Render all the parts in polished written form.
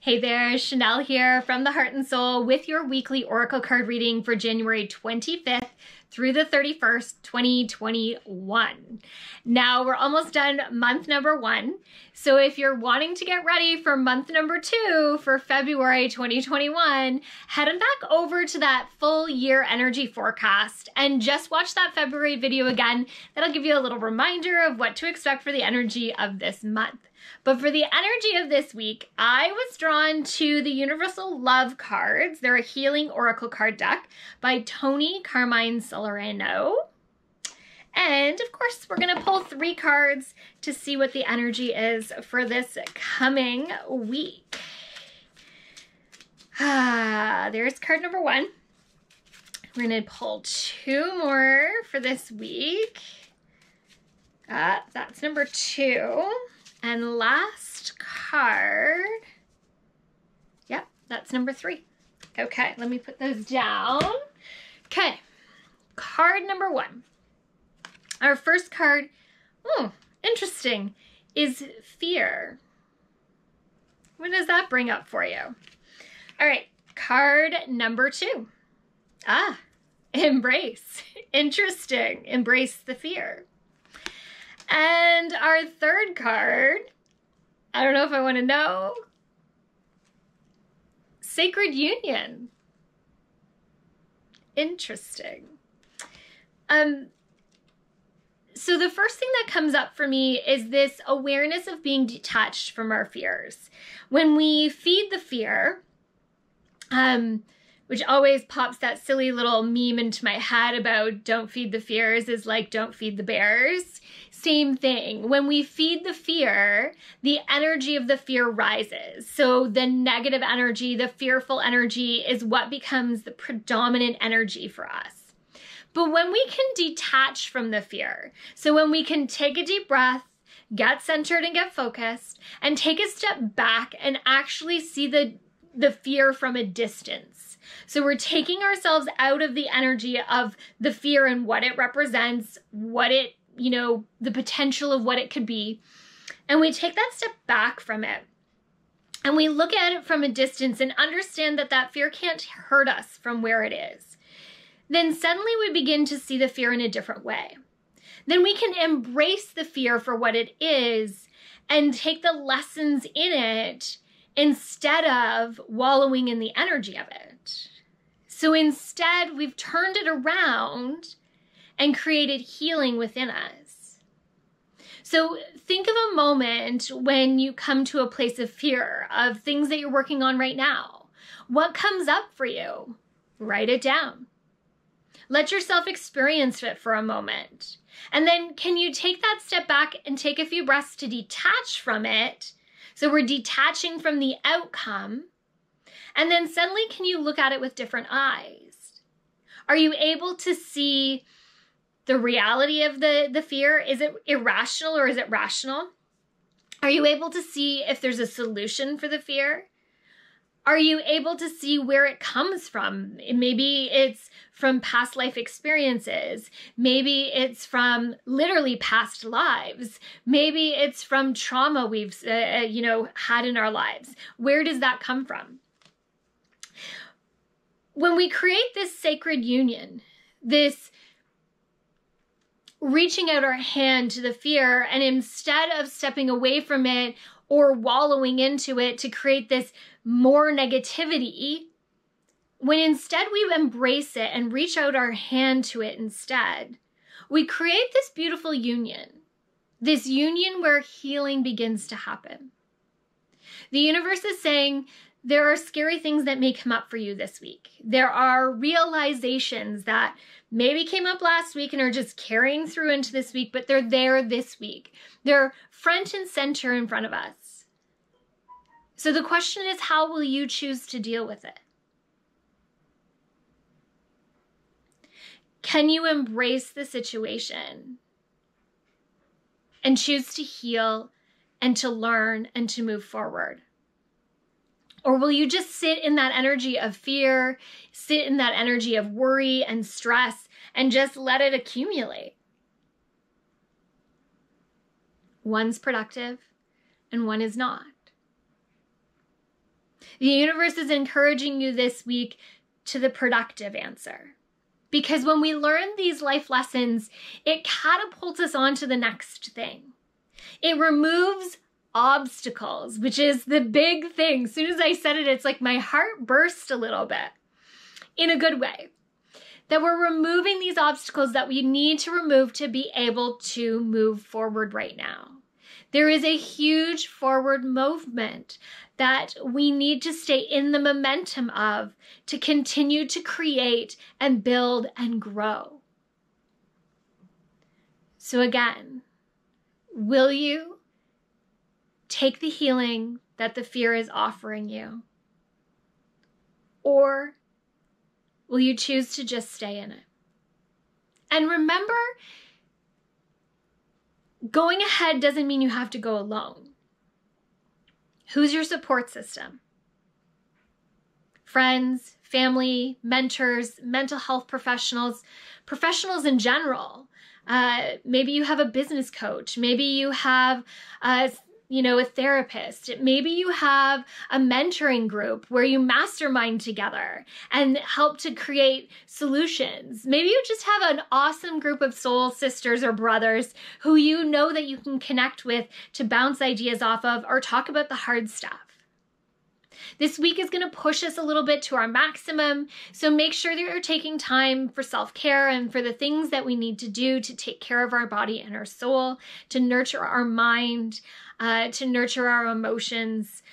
Hey there, Shanel here from the Heart and Soul with your weekly Oracle card reading for January 25th through the 31st, 2021. Now we're almost done month number 1. So if you're wanting to get ready for month number 2 for February 2021, head on back over to that full year energy forecast and just watch that February video again. That'll give you a little reminder of what to expect for the energy of this month. But for the energy of this week, I was drawn to the Universal Love cards. They're a healing oracle card deck by Tony Carmine Salerno. And of course, we're going to pull 3 cards to see what the energy is for this coming week. There's card number 1. We're going to pull 2 more for this week. That's number 2. And last card, yep, that's number 3. Okay, let me put those down. Okay, card number 1. Our first card, interesting, is fear. What does that bring up for you? All right, card number 2. Embrace. Interesting, embrace the fear. And our third card, I don't know if I want to know, Sacred Union. Interesting. So the first thing that comes up for me is this awareness of being detached from our fears. When we feed the fear, which always pops that silly little meme into my head about don't feed the fears is like don't feed the bears. Same thing. When we feed the fear, the energy of the fear rises. So the negative energy, the fearful energy is what becomes the predominant energy for us. But when we can detach from the fear, so when we can take a deep breath, get centered and get focused, and take a step back and actually see the fear from a distance. So we're taking ourselves out of the energy of the fear and what it represents, what it, the potential of what it could be. And we take that step back from it. And we look at it from a distance and understand that that fear can't hurt us from where it is. Then suddenly we begin to see the fear in a different way. Then we can embrace the fear for what it is and take the lessons in it instead of wallowing in the energy of it. So instead, we've turned it around and created healing within us. So think of a moment when you come to a place of fear, of things that you're working on right now. What comes up for you? Write it down. Let yourself experience it for a moment. And then can you take that step back and take a few breaths to detach from it? So we're detaching from the outcome. And then suddenly, can you look at it with different eyes? Are you able to see the reality of the fear? Is it irrational or is it rational? Are you able to see if there's a solution for the fear? Are you able to see where it comes from? Maybe it's from past life experiences. Maybe it's from literally past lives. Maybe it's from trauma we've had in our lives. Where does that come from? When we create this sacred union, this reaching out our hand to the fear, and instead of stepping away from it or wallowing into it to create this more negativity, when instead we embrace it and reach out our hand to it instead, we create this beautiful union, this union where healing begins to happen. The universe is saying, there are scary things that may come up for you this week. There are realizations that maybe came up last week and are just carrying through into this week, but they're there this week. They're front and center in front of us. So the question is, how will you choose to deal with it? Can you embrace the situation and choose to heal and to learn and to move forward? Or will you just sit in that energy of fear, sit in that energy of worry and stress, and just let it accumulate? One's productive and one is not. The universe is encouraging you this week to the productive answer. Because when we learn these life lessons, it catapults us on to the next thing. It removes obstacles, which is the big thing. As soon as I said it, it's like my heart burst a little bit in a good way. That we're removing these obstacles that we need to remove to be able to move forward right now. There is a huge forward movement that we need to stay in the momentum of to continue to create and build and grow. So again, will you take the healing that the fear is offering you? Or will you choose to just stay in it? And remember, going ahead doesn't mean you have to go alone. Who's your support system? Friends, family, mentors, mental health professionals, professionals in general. Maybe you have a business coach. Maybe you have a therapist. Maybe you have a mentoring group where you mastermind together and help to create solutions. Maybe you just have an awesome group of soul sisters or brothers who you know that you can connect with to bounce ideas off of or talk about the hard stuff. This week is going to push us a little bit to our maximum, so make sure that you're taking time for self-care and for the things that we need to do to take care of our body and our soul, to nurture our mind, to nurture our emotions.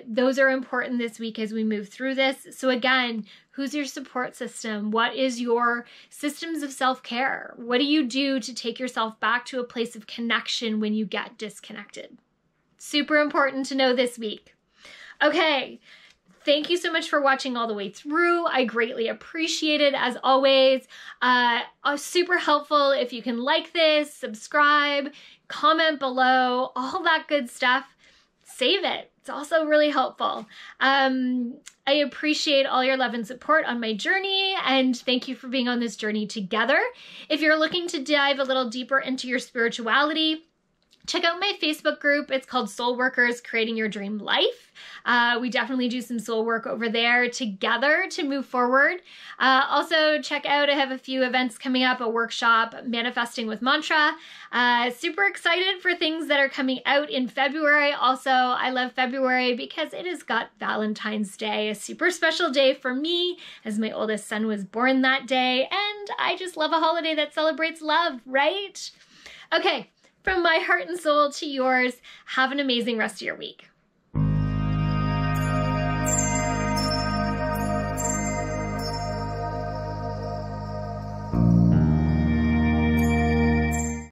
Those are important this week as we move through this. So again, who's your support system? What is your systems of self-care? What do you do to take yourself back to a place of connection when you get disconnected? Super important to know this week. Okay, thank you so much for watching all the way through. I greatly appreciate it as always. Super helpful if you can like this, subscribe, comment below, all that good stuff. Save it. It's also really helpful. I appreciate all your love and support on my journey, and thank you for being on this journey together. If you're looking to dive a little deeper into your spirituality, check out my Facebook group. It's called Soul Workers Creating Your Dream Life. We definitely do some soul work over there together to move forward. Also check out, I have a few events coming up, a workshop, Manifesting with Mantra. Super excited for things that are coming out in February. Also, I love February because it has got Valentine's Day, a super special day for me as my oldest son was born that day. And I just love a holiday that celebrates love, right? Okay. From my heart and soul to yours, have an amazing rest of your week.